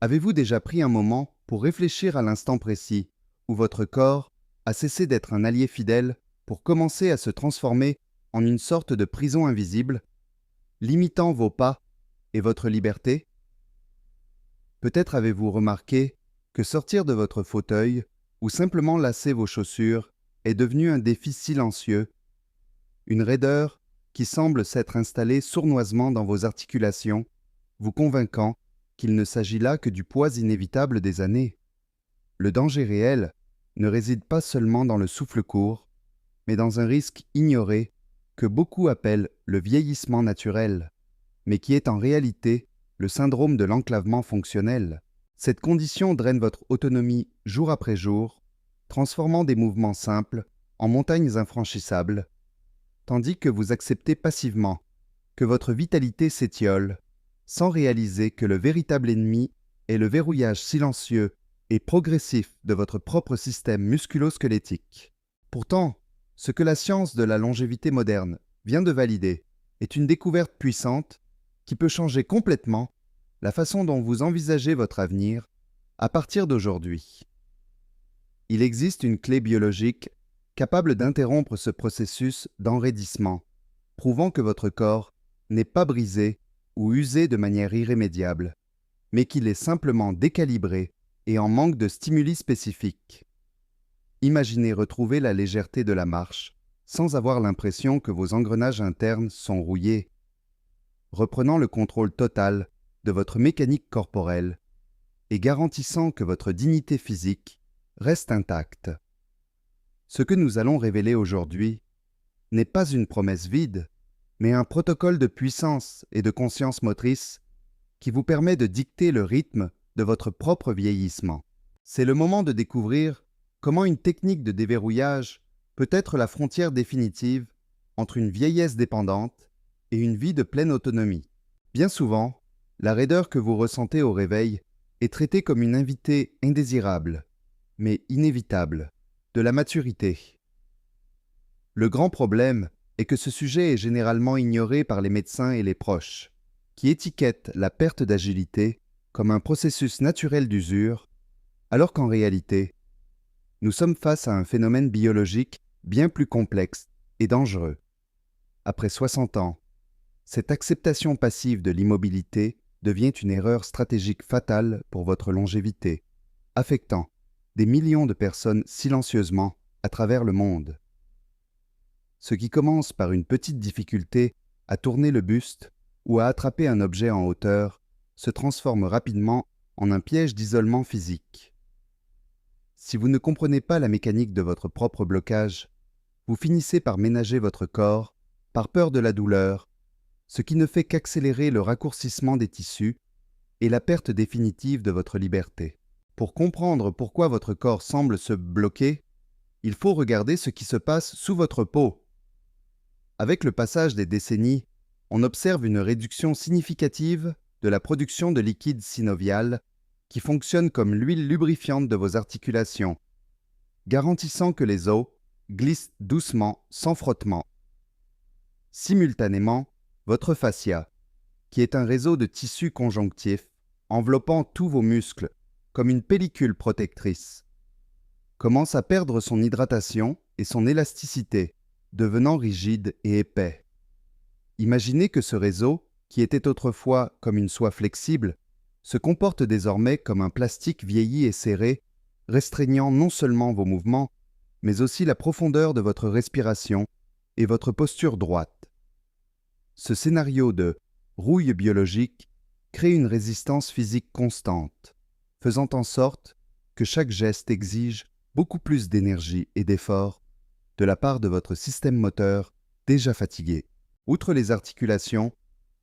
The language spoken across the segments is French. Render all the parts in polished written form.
Avez-vous déjà pris un moment pour réfléchir à l'instant précis où votre corps a cessé d'être un allié fidèle pour commencer à se transformer en une sorte de prison invisible, limitant vos pas et votre liberté? Peut-être avez-vous remarqué que sortir de votre fauteuil ou simplement lasser vos chaussures est devenu un défi silencieux, une raideur qui semble s'être installée sournoisement dans vos articulations, vous convainquant qu'il ne s'agit là que du poids inévitable des années. Le danger réel ne réside pas seulement dans le souffle court, mais dans un risque ignoré que beaucoup appellent le vieillissement naturel, mais qui est en réalité le syndrome de l'enclavement fonctionnel. Cette condition draine votre autonomie jour après jour, transformant des mouvements simples en montagnes infranchissables, tandis que vous acceptez passivement que votre vitalité s'étiole, sans réaliser que le véritable ennemi est le verrouillage silencieux et progressif de votre propre système musculo-squelettique. Pourtant, ce que la science de la longévité moderne vient de valider est une découverte puissante qui peut changer complètement la façon dont vous envisagez votre avenir à partir d'aujourd'hui. Il existe une clé biologique capable d'interrompre ce processus d'enraidissement, prouvant que votre corps n'est pas brisé ou usé de manière irrémédiable, mais qu'il est simplement décalibré et en manque de stimuli spécifiques. Imaginez retrouver la légèreté de la marche sans avoir l'impression que vos engrenages internes sont rouillés, reprenant le contrôle total de votre mécanique corporelle et garantissant que votre dignité physique reste intacte. Ce que nous allons révéler aujourd'hui n'est pas une promesse vide, mais un protocole de puissance et de conscience motrice qui vous permet de dicter le rythme de votre propre vieillissement. C'est le moment de découvrir comment une technique de déverrouillage peut être la frontière définitive entre une vieillesse dépendante et une vie de pleine autonomie. Bien souvent, la raideur que vous ressentez au réveil est traitée comme une invitée indésirable, mais inévitable, de la maturité. Le grand problème est que ce sujet est généralement ignoré par les médecins et les proches, qui étiquettent la perte d'agilité comme un processus naturel d'usure, alors qu'en réalité, nous sommes face à un phénomène biologique bien plus complexe et dangereux. Après 60 ans, cette acceptation passive de l'immobilité devient une erreur stratégique fatale pour votre longévité, affectant des millions de personnes silencieusement à travers le monde. Ce qui commence par une petite difficulté à tourner le buste ou à attraper un objet en hauteur se transforme rapidement en un piège d'isolement physique. Si vous ne comprenez pas la mécanique de votre propre blocage, vous finissez par ménager votre corps par peur de la douleur, ce qui ne fait qu'accélérer le raccourcissement des tissus et la perte définitive de votre liberté. Pour comprendre pourquoi votre corps semble se bloquer, il faut regarder ce qui se passe sous votre peau. Avec le passage des décennies, on observe une réduction significative de la production de liquide synovial qui fonctionne comme l'huile lubrifiante de vos articulations, garantissant que les os glissent doucement sans frottement. Simultanément, votre fascia, qui est un réseau de tissus conjonctifs enveloppant tous vos muscles comme une pellicule protectrice, commence à perdre son hydratation et son élasticité, devenant rigide et épais. Imaginez que ce réseau, qui était autrefois comme une soie flexible, se comporte désormais comme un plastique vieilli et serré, restreignant non seulement vos mouvements, mais aussi la profondeur de votre respiration et votre posture droite. Ce scénario de rouille biologique crée une résistance physique constante, faisant en sorte que chaque geste exige beaucoup plus d'énergie et d'effort de la part de votre système moteur déjà fatigué. Outre les articulations,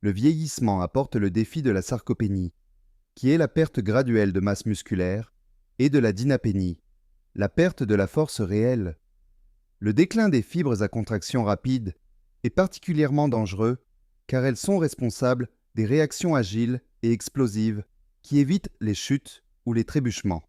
le vieillissement apporte le défi de la sarcopénie, qui est la perte graduelle de masse musculaire, et de la dynapénie, la perte de la force réelle. Le déclin des fibres à contraction rapide est particulièrement dangereux car elles sont responsables des réactions agiles et explosives qui évitent les chutes ou les trébuchements.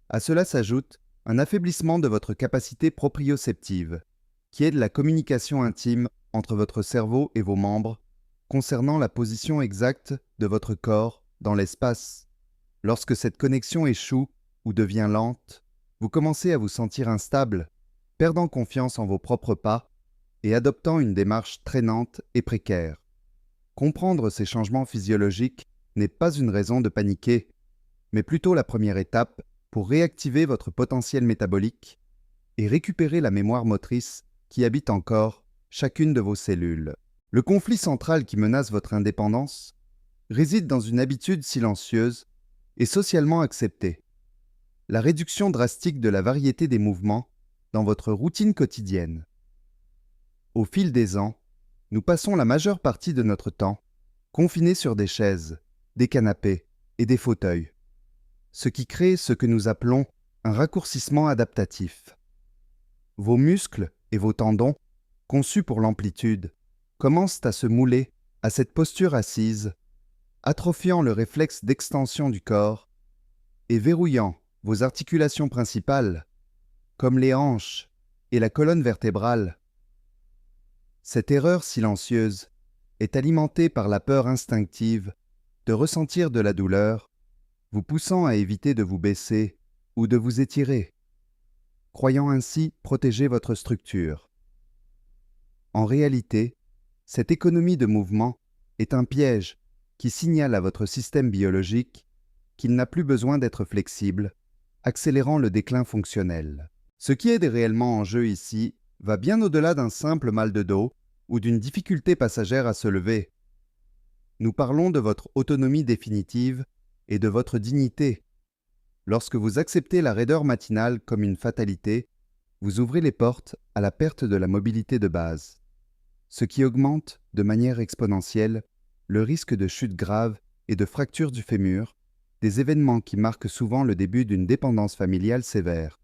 À cela s'ajoute un affaiblissement de votre capacité proprioceptive, qui est de la communication intime entre votre cerveau et vos membres concernant la position exacte de votre corps dans l'espace. Lorsque cette connexion échoue ou devient lente, vous commencez à vous sentir instable, perdant confiance en vos propres pas et adoptant une démarche traînante et précaire. Comprendre ces changements physiologiques n'est pas une raison de paniquer, mais plutôt la première étape pour réactiver votre potentiel métabolique et récupérer la mémoire motrice qui habite encore chacune de vos cellules. Le conflit central qui menace votre indépendance réside dans une habitude silencieuse et socialement acceptée: la réduction drastique de la variété des mouvements dans votre routine quotidienne. Au fil des ans, nous passons la majeure partie de notre temps confinés sur des chaises, des canapés et des fauteuils, ce qui crée ce que nous appelons un raccourcissement adaptatif. Vos muscles et vos tendons, conçus pour l'amplitude, commencent à se mouler à cette posture assise, atrophiant le réflexe d'extension du corps et verrouillant vos articulations principales, comme les hanches et la colonne vertébrale. Cette erreur silencieuse est alimentée par la peur instinctive de ressentir de la douleur, vous poussant à éviter de vous baisser ou de vous étirer, croyant ainsi protéger votre structure. En réalité, cette économie de mouvement est un piège qui signale à votre système biologique qu'il n'a plus besoin d'être flexible, accélérant le déclin fonctionnel. Ce qui est réellement en jeu ici va bien au-delà d'un simple mal de dos ou d'une difficulté passagère à se lever. Nous parlons de votre autonomie définitive et de votre dignité. Lorsque vous acceptez la raideur matinale comme une fatalité, vous ouvrez les portes à la perte de la mobilité de base, ce qui augmente de manière exponentielle le risque de chute grave et de fracture du fémur, des événements qui marquent souvent le début d'une dépendance familiale sévère.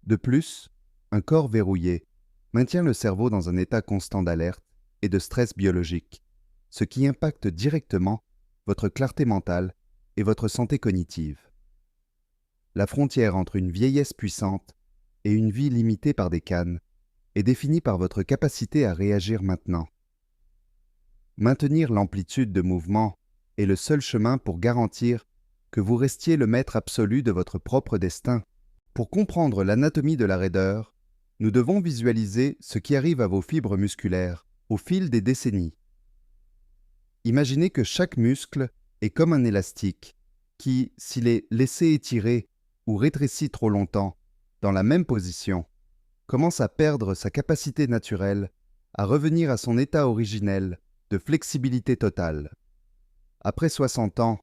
De plus, un corps verrouillé maintient le cerveau dans un état constant d'alerte et de stress biologique, ce qui impacte directement votre clarté mentale et votre santé cognitive. La frontière entre une vieillesse puissante et une vie limitée par des cannes est définie par votre capacité à réagir maintenant. Maintenir l'amplitude de mouvement est le seul chemin pour garantir que vous restiez le maître absolu de votre propre destin. Pour comprendre l'anatomie de la raideur, nous devons visualiser ce qui arrive à vos fibres musculaires au fil des décennies. Imaginez que chaque muscle est comme un élastique qui, s'il est laissé étirer ou rétréci trop longtemps dans la même position, commence à perdre sa capacité naturelle à revenir à son état originel de flexibilité totale. Après 60 ans,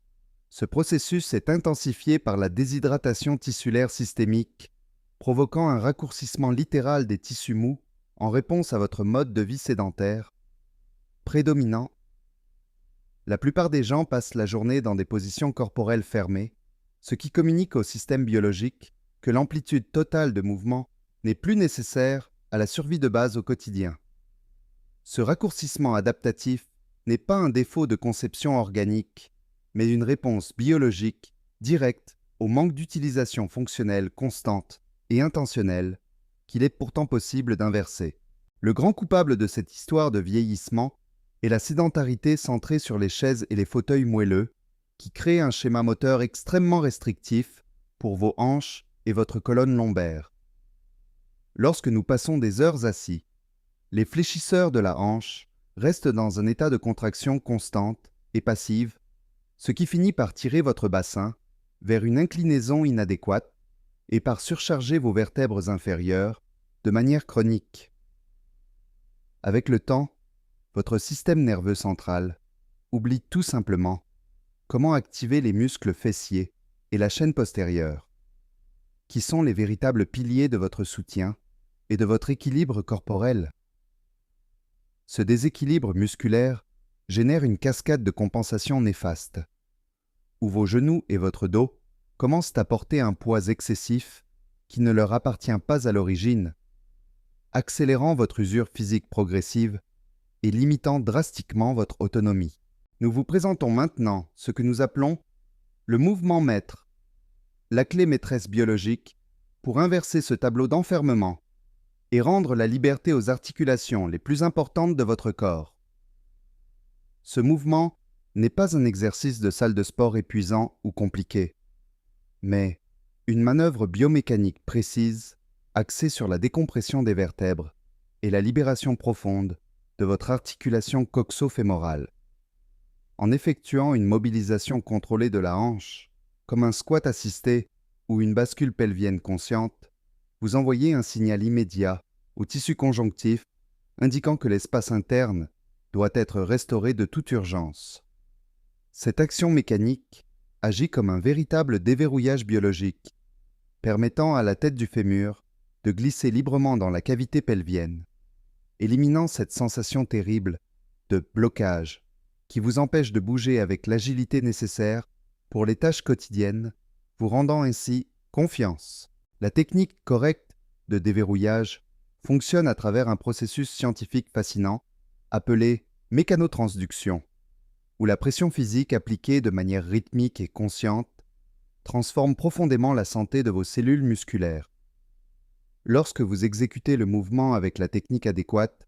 ce processus s'est intensifié par la déshydratation tissulaire systémique, provoquant un raccourcissement littéral des tissus mous en réponse à votre mode de vie sédentaire prédominant. La plupart des gens passent la journée dans des positions corporelles fermées, ce qui communique au système biologique que l'amplitude totale de mouvement n'est plus nécessaire à la survie de base au quotidien. Ce raccourcissement adaptatif n'est pas un défaut de conception organique, mais une réponse biologique directe au manque d'utilisation fonctionnelle constante et intentionnelle qu'il est pourtant possible d'inverser. Le grand coupable de cette histoire de vieillissement est la sédentarité centrée sur les chaises et les fauteuils moelleux, qui crée un schéma moteur extrêmement restrictif pour vos hanches et votre colonne lombaire. Lorsque nous passons des heures assis, les fléchisseurs de la hanche restent dans un état de contraction constante et passive, ce qui finit par tirer votre bassin vers une inclinaison inadéquate et par surcharger vos vertèbres inférieures de manière chronique. Avec le temps, votre système nerveux central oublie tout simplement comment activer les muscles fessiers et la chaîne postérieure, qui sont les véritables piliers de votre soutien et de votre équilibre corporel. Ce déséquilibre musculaire génère une cascade de compensation néfaste, où vos genoux et votre dos commencent à porter un poids excessif qui ne leur appartient pas à l'origine, accélérant votre usure physique progressive et limitant drastiquement votre autonomie. Nous vous présentons maintenant ce que nous appelons le mouvement maître, la clé maîtresse biologique pour inverser ce tableau d'enfermement et rendre la liberté aux articulations les plus importantes de votre corps. Ce mouvement n'est pas un exercice de salle de sport épuisant ou compliqué, mais une manœuvre biomécanique précise axée sur la décompression des vertèbres et la libération profonde de votre articulation coxo-fémorale. En effectuant une mobilisation contrôlée de la hanche, comme un squat assisté ou une bascule pelvienne consciente, vous envoyez un signal immédiat au tissu conjonctif indiquant que l'espace interne doit être restauré de toute urgence. Cette action mécanique agit comme un véritable déverrouillage biologique, permettant à la tête du fémur de glisser librement dans la cavité pelvienne, éliminant cette sensation terrible de blocage qui vous empêche de bouger avec l'agilité nécessaire pour les tâches quotidiennes, vous rendant ainsi confiance. La technique correcte de déverrouillage fonctionne à travers un processus scientifique fascinant appelé mécanotransduction, où la pression physique appliquée de manière rythmique et consciente transforme profondément la santé de vos cellules musculaires. Lorsque vous exécutez le mouvement avec la technique adéquate,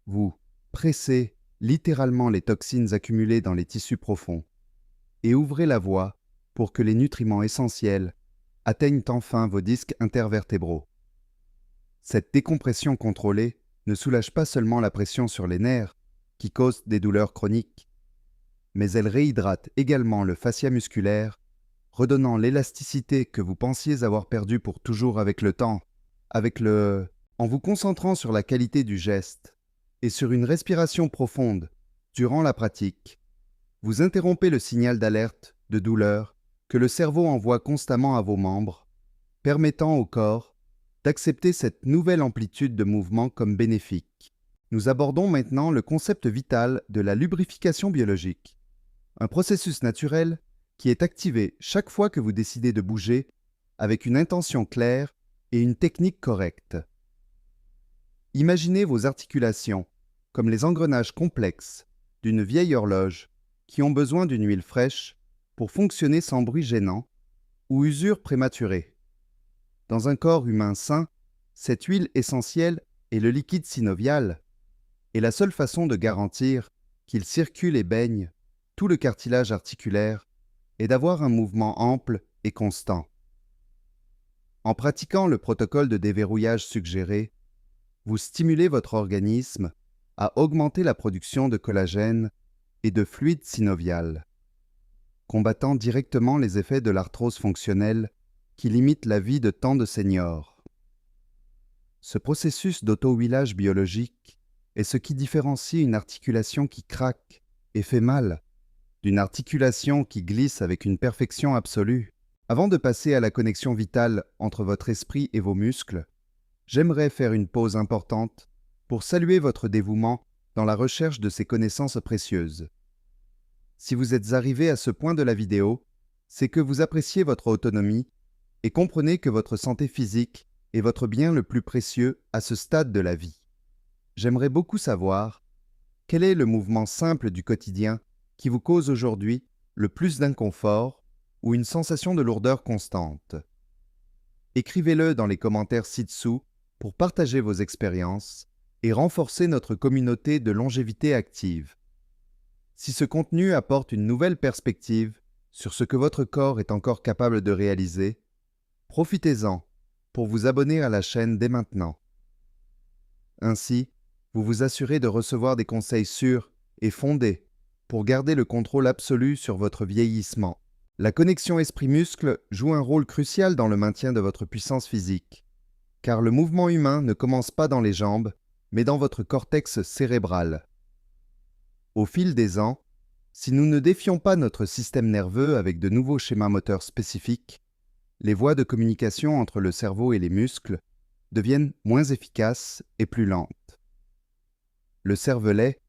vous pressez littéralement les toxines accumulées dans les tissus profonds et ouvrez la voie pour que les nutriments essentiels atteignent enfin vos disques intervertébraux. Cette décompression contrôlée ne soulage pas seulement la pression sur les nerfs qui causent des douleurs chroniques, mais elle réhydrate également le fascia musculaire, redonnant l'élasticité que vous pensiez avoir perdue pour toujours avec le temps, en vous concentrant sur la qualité du geste et sur une respiration profonde durant la pratique, vous interrompez le signal d'alerte de douleur que le cerveau envoie constamment à vos membres, permettant au corps d'accepter cette nouvelle amplitude de mouvement comme bénéfique. Nous abordons maintenant le concept vital de la lubrification biologique, un processus naturel qui est activé chaque fois que vous décidez de bouger avec une intention claire et une technique correcte. Imaginez vos articulations comme les engrenages complexes d'une vieille horloge qui ont besoin d'une huile fraîche pour fonctionner sans bruit gênant ou usure prématurée. Dans un corps humain sain, cette huile essentielle est le liquide synovial, et la seule façon de garantir qu'il circule et baigne tout le cartilage articulaire est d'avoir un mouvement ample et constant. En pratiquant le protocole de déverrouillage suggéré, vous stimulez votre organisme à augmenter la production de collagène et de fluide synovial, combattant directement les effets de l'arthrose fonctionnelle qui limite la vie de tant de seniors. Ce processus d'auto-huilage biologique est ce qui différencie une articulation qui craque et fait mal d'une articulation qui glisse avec une perfection absolue. Avant de passer à la connexion vitale entre votre esprit et vos muscles, j'aimerais faire une pause importante pour saluer votre dévouement dans la recherche de ces connaissances précieuses. Si vous êtes arrivé à ce point de la vidéo, c'est que vous appréciez votre autonomie et comprenez que votre santé physique est votre bien le plus précieux à ce stade de la vie. J'aimerais beaucoup savoir quel est le mouvement simple du quotidien qui vous cause aujourd'hui le plus d'inconfort ou une sensation de lourdeur constante. Écrivez-le dans les commentaires ci-dessous pour partager vos expériences et renforcer notre communauté de longévité active. Si ce contenu apporte une nouvelle perspective sur ce que votre corps est encore capable de réaliser, profitez-en pour vous abonner à la chaîne dès maintenant. Ainsi, vous vous assurez de recevoir des conseils sûrs et fondés pour garder le contrôle absolu sur votre vieillissement. La connexion esprit-muscle joue un rôle crucial dans le maintien de votre puissance physique, car le mouvement humain ne commence pas dans les jambes, mais dans votre cortex cérébral. Au fil des ans, si nous ne défions pas notre système nerveux avec de nouveaux schémas moteurs spécifiques, les voies de communication entre le cerveau et les muscles deviennent moins efficaces et plus lentes. Le cervelet,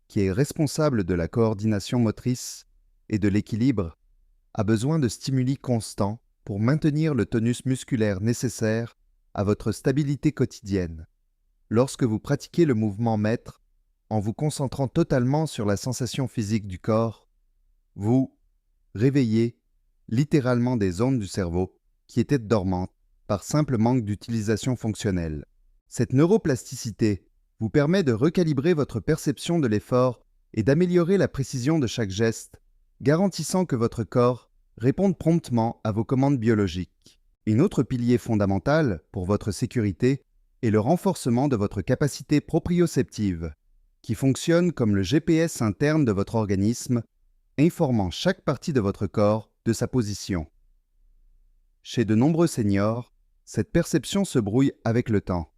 qui est responsable de la coordination motrice et de l'équilibre, a besoin de stimuli constants pour maintenir le tonus musculaire nécessaire à votre stabilité quotidienne. Lorsque vous pratiquez le mouvement maître, en vous concentrant totalement sur la sensation physique du corps, vous réveillez littéralement des zones du cerveau qui étaient dormantes par simple manque d'utilisation fonctionnelle. Cette neuroplasticité vous permet de recalibrer votre perception de l'effort et d'améliorer la précision de chaque geste garantissant que votre corps réponde promptement à vos commandes biologiques. Un autre pilier fondamental pour votre sécurité est le renforcement de votre capacité proprioceptive, qui fonctionne comme le GPS interne de votre organisme, informant chaque partie de votre corps de sa position. Chez de nombreux seniors, cette perception se brouille avec le temps,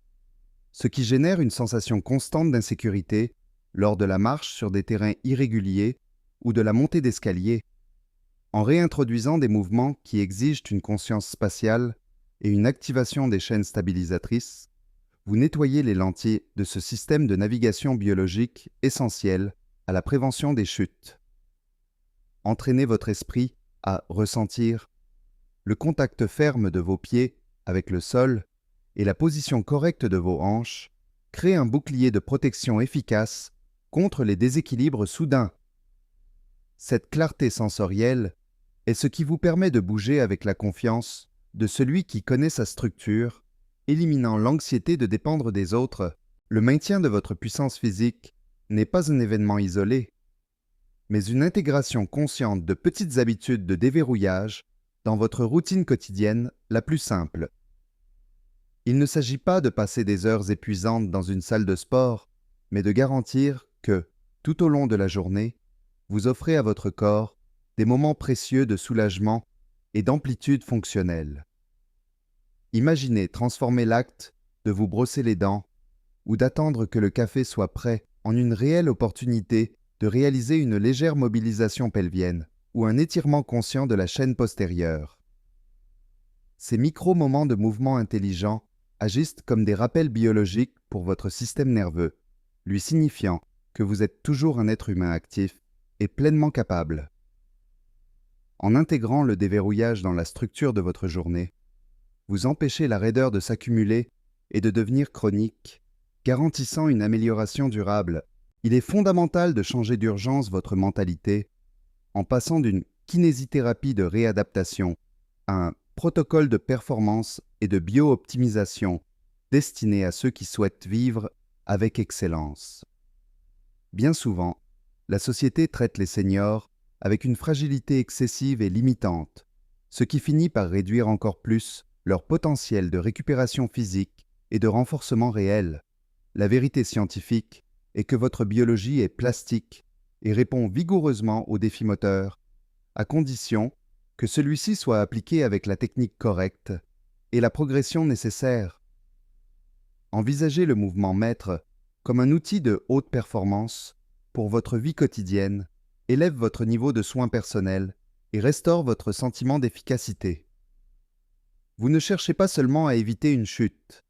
ce qui génère une sensation constante d'insécurité lors de la marche sur des terrains irréguliers ou de la montée d'escalier. En réintroduisant des mouvements qui exigent une conscience spatiale et une activation des chaînes stabilisatrices, vous nettoyez les lentilles de ce système de navigation biologique essentiel à la prévention des chutes. Entraînez votre esprit à ressentir le contact ferme de vos pieds avec le sol et la position correcte de vos hanches crée un bouclier de protection efficace contre les déséquilibres soudains. Cette clarté sensorielle est ce qui vous permet de bouger avec la confiance de celui qui connaît sa structure, éliminant l'anxiété de dépendre des autres. Le maintien de votre puissance physique n'est pas un événement isolé, mais une intégration consciente de petites habitudes de déverrouillage dans votre routine quotidienne la plus simple. Il ne s'agit pas de passer des heures épuisantes dans une salle de sport, mais de garantir que, tout au long de la journée, vous offrez à votre corps des moments précieux de soulagement et d'amplitude fonctionnelle. Imaginez transformer l'acte de vous brosser les dents ou d'attendre que le café soit prêt en une réelle opportunité de réaliser une légère mobilisation pelvienne ou un étirement conscient de la chaîne postérieure. Ces micro-moments de mouvement intelligent agissent comme des rappels biologiques pour votre système nerveux, lui signifiant que vous êtes toujours un être humain actif et pleinement capable. En intégrant le déverrouillage dans la structure de votre journée, vous empêchez la raideur de s'accumuler et de devenir chronique, garantissant une amélioration durable. Il est fondamental de changer d'urgence votre mentalité en passant d'une kinésithérapie de réadaptation à un protocole de performance et de bio-optimisation destiné à ceux qui souhaitent vivre avec excellence. Bien souvent, la société traite les seniors avec une fragilité excessive et limitante, ce qui finit par réduire encore plus leur potentiel de récupération physique et de renforcement réel. La vérité scientifique est que votre biologie est plastique et répond vigoureusement aux défis moteurs, à condition que celui-ci soit appliqué avec la technique correcte et la progression nécessaire. Envisagez le mouvement maître comme un outil de haute performance pour votre vie quotidienne, élève votre niveau de soins personnels et restaure votre sentiment d'efficacité. Vous ne cherchez pas seulement à éviter une chute,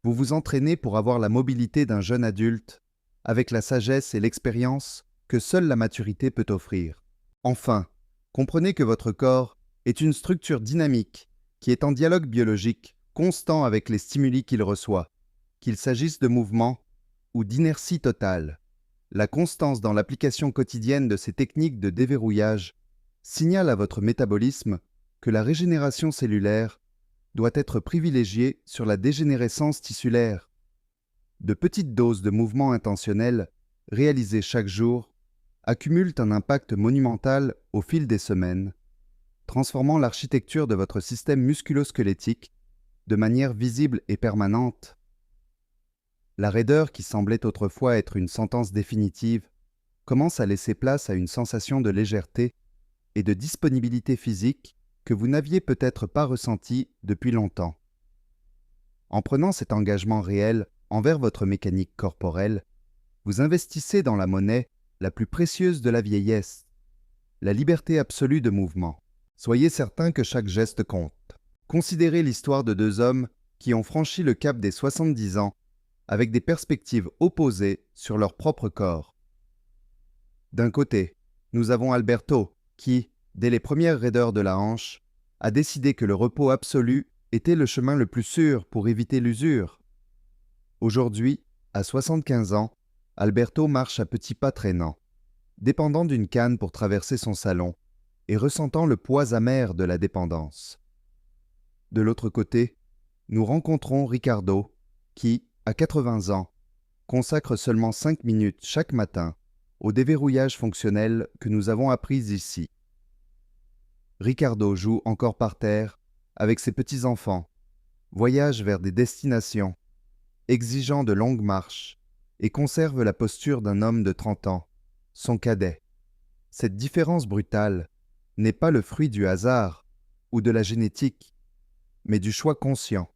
vous vous entraînez pour avoir la mobilité d'un jeune adulte, avec la sagesse et l'expérience que seule la maturité peut offrir. Enfin, comprenez que votre corps est une structure dynamique qui est en dialogue biologique constant avec les stimuli qu'il reçoit, qu'il s'agisse de mouvement ou d'inertie totale. La constance dans l'application quotidienne de ces techniques de déverrouillage signale à votre métabolisme que la régénération cellulaire doit être privilégiée sur la dégénérescence tissulaire. De petites doses de mouvements intentionnels réalisées chaque jour accumulent un impact monumental au fil des semaines, transformant l'architecture de votre système musculo-squelettique de manière visible et permanente. La raideur qui semblait autrefois être une sentence définitive commence à laisser place à une sensation de légèreté et de disponibilité physique que vous n'aviez peut-être pas ressentie depuis longtemps. En prenant cet engagement réel envers votre mécanique corporelle, vous investissez dans la monnaie la plus précieuse de la vieillesse, la liberté absolue de mouvement. Soyez certain que chaque geste compte. Considérez l'histoire de deux hommes qui ont franchi le cap des 70 ans avec des perspectives opposées sur leur propre corps. D'un côté, nous avons Alberto qui, dès les premières raideurs de la hanche, a décidé que le repos absolu était le chemin le plus sûr pour éviter l'usure. Aujourd'hui, à 75 ans, Alberto marche à petits pas traînants, dépendant d'une canne pour traverser son salon et ressentant le poids amer de la dépendance. De l'autre côté, nous rencontrons Ricardo qui, à 80 ans, consacre seulement 5 minutes chaque matin au déverrouillage fonctionnel que nous avons appris ici. Ricardo joue encore par terre avec ses petits-enfants, voyage vers des destinations, exigeant de longues marches, et conserve la posture d'un homme de 30 ans, son cadet. Cette différence brutale n'est pas le fruit du hasard ou de la génétique, mais du choix conscient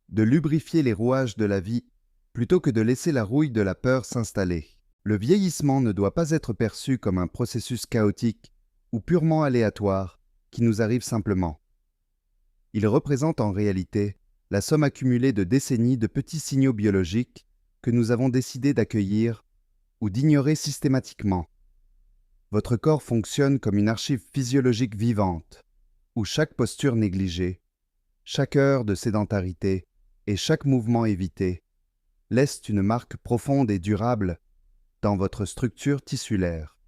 de lubrifier les rouages de la vie plutôt que de laisser la rouille de la peur s'installer. Le vieillissement ne doit pas être perçu comme un processus chaotique ou purement aléatoire qui nous arrive simplement. Il représente en réalité la somme accumulée de décennies de petits signaux biologiques que nous avons décidé d'accueillir ou d'ignorer systématiquement. Votre corps fonctionne comme une archive physiologique vivante, où chaque posture négligée, chaque heure de sédentarité et chaque mouvement évité laissent une marque profonde et durable dans votre structure tissulaire.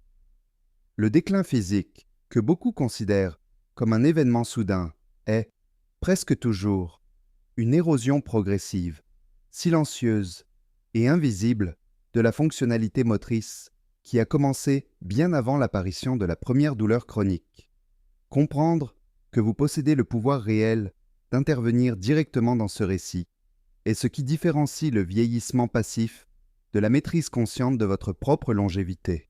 Le déclin physique, que beaucoup considèrent comme un événement soudain, est, presque toujours, une érosion progressive, silencieuse et invisible de la fonctionnalité motrice qui a commencé bien avant l'apparition de la première douleur chronique. Comprendre que vous possédez le pouvoir réel d'intervenir directement dans ce récit est ce qui différencie le vieillissement passif de la maîtrise consciente de votre propre longévité.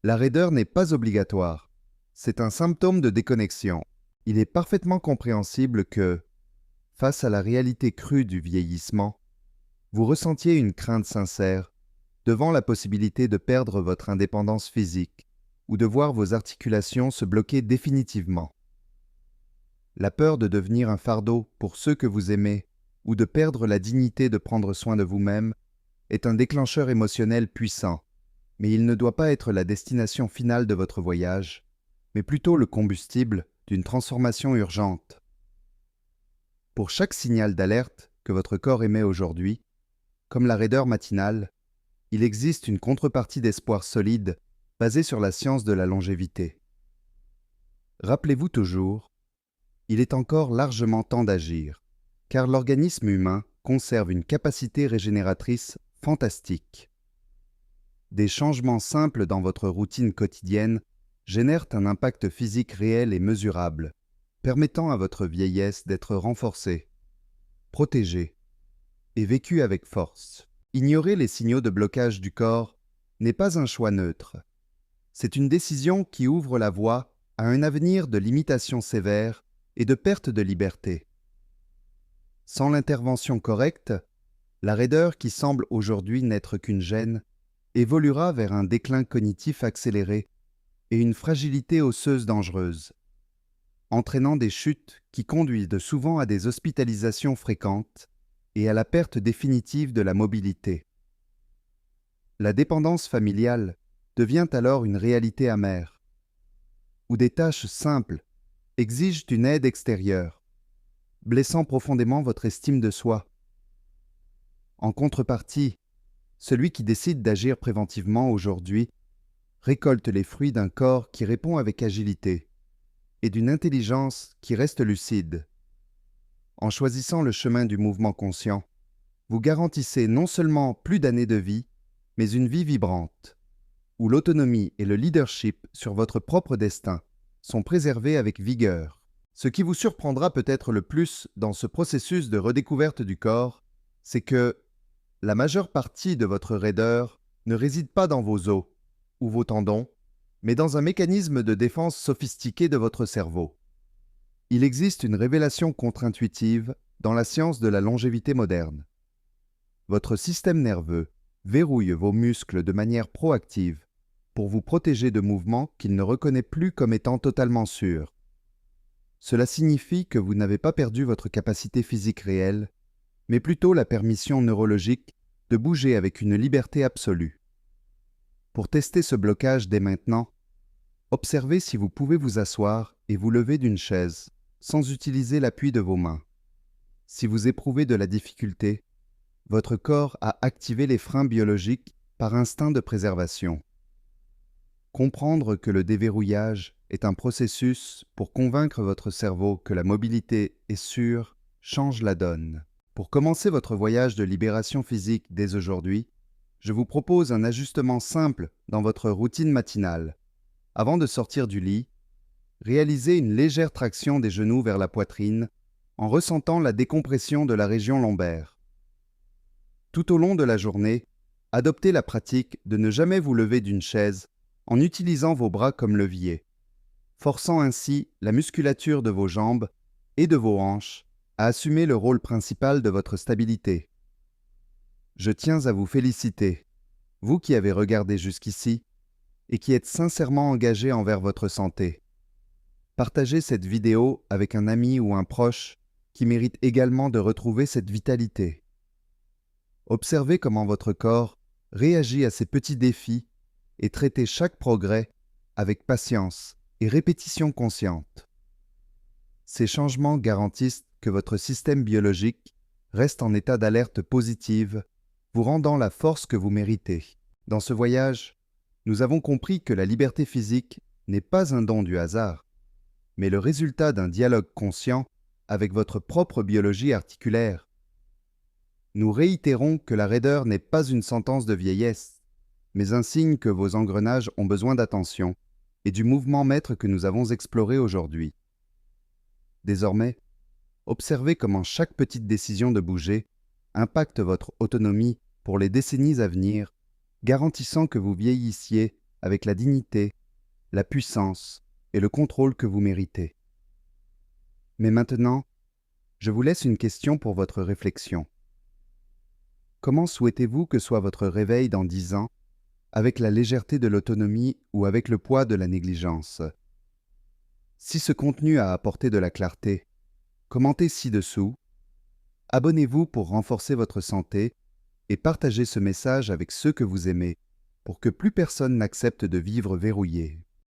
La raideur n'est pas obligatoire, c'est un symptôme de déconnexion. Il est parfaitement compréhensible que, face à la réalité crue du vieillissement, vous ressentiez une crainte sincère devant la possibilité de perdre votre indépendance physique ou de voir vos articulations se bloquer définitivement. La peur de devenir un fardeau pour ceux que vous aimez ou de perdre la dignité de prendre soin de vous-même est un déclencheur émotionnel puissant, mais il ne doit pas être la destination finale de votre voyage, mais plutôt le combustible d'une transformation urgente. Pour chaque signal d'alerte que votre corps émet aujourd'hui, comme la raideur matinale, il existe une contrepartie d'espoir solide basée sur la science de la longévité. Rappelez-vous toujours, il est encore largement temps d'agir, car l'organisme humain conserve une capacité régénératrice fantastique. Des changements simples dans votre routine quotidienne génèrent un impact physique réel et mesurable, permettant à votre vieillesse d'être renforcée, protégée et vécue avec force. Ignorer les signaux de blocage du corps n'est pas un choix neutre. C'est une décision qui ouvre la voie à un avenir de limitation sévère et de perte de liberté. Sans l'intervention correcte, la raideur qui semble aujourd'hui n'être qu'une gêne évoluera vers un déclin cognitif accéléré et une fragilité osseuse dangereuse, entraînant des chutes qui conduisent souvent à des hospitalisations fréquentes et à la perte définitive de la mobilité. La dépendance familiale devient alors une réalité amère, où des tâches simples exigent une aide extérieure, blessant profondément votre estime de soi. En contrepartie, celui qui décide d'agir préventivement aujourd'hui récolte les fruits d'un corps qui répond avec agilité et d'une intelligence qui reste lucide. En choisissant le chemin du mouvement conscient, vous garantissez non seulement plus d'années de vie, mais une vie vibrante, où l'autonomie et le leadership sur votre propre destin sont préservés avec vigueur. Ce qui vous surprendra peut-être le plus dans ce processus de redécouverte du corps, c'est que la majeure partie de votre raideur ne réside pas dans vos os ou vos tendons, mais dans un mécanisme de défense sophistiqué de votre cerveau. Il existe une révélation contre-intuitive dans la science de la longévité moderne. Votre système nerveux verrouille vos muscles de manière proactive pour vous protéger de mouvements qu'il ne reconnaît plus comme étant totalement sûrs. Cela signifie que vous n'avez pas perdu votre capacité physique réelle, mais plutôt la permission neurologique de bouger avec une liberté absolue. Pour tester ce blocage dès maintenant, observez si vous pouvez vous asseoir et vous lever d'une chaise sans utiliser l'appui de vos mains. Si vous éprouvez de la difficulté, votre corps a activé les freins biologiques par instinct de préservation. Comprendre que le déverrouillage est un processus pour convaincre votre cerveau que la mobilité est sûre change la donne. Pour commencer votre voyage de libération physique dès aujourd'hui, je vous propose un ajustement simple dans votre routine matinale. Avant de sortir du lit, réalisez une légère traction des genoux vers la poitrine en ressentant la décompression de la région lombaire. Tout au long de la journée, adoptez la pratique de ne jamais vous lever d'une chaise en utilisant vos bras comme levier, forçant ainsi la musculature de vos jambes et de vos hanches à assumer le rôle principal de votre stabilité. Je tiens à vous féliciter, vous qui avez regardé jusqu'ici et qui êtes sincèrement engagé envers votre santé. Partagez cette vidéo avec un ami ou un proche qui mérite également de retrouver cette vitalité. Observez comment votre corps réagit à ces petits défis et traitez chaque progrès avec patience et répétition consciente. Ces changements garantissent que votre système biologique reste en état d'alerte positive, vous rendant la force que vous méritez. Dans ce voyage, nous avons compris que la liberté physique n'est pas un don du hasard, mais le résultat d'un dialogue conscient avec votre propre biologie articulaire. Nous réitérons que la raideur n'est pas une sentence de vieillesse, mais un signe que vos engrenages ont besoin d'attention et du mouvement maître que nous avons exploré aujourd'hui. Désormais, observez comment chaque petite décision de bouger impacte votre autonomie pour les décennies à venir, garantissant que vous vieillissiez avec la dignité, la puissance et le contrôle que vous méritez. Mais maintenant, je vous laisse une question pour votre réflexion. Comment souhaitez-vous que soit votre réveil dans 10 ans, avec la légèreté de l'autonomie ou avec le poids de la négligence? Si ce contenu a apporté de la clarté, commentez ci-dessous, abonnez-vous pour renforcer votre santé et partagez ce message avec ceux que vous aimez pour que plus personne n'accepte de vivre verrouillé.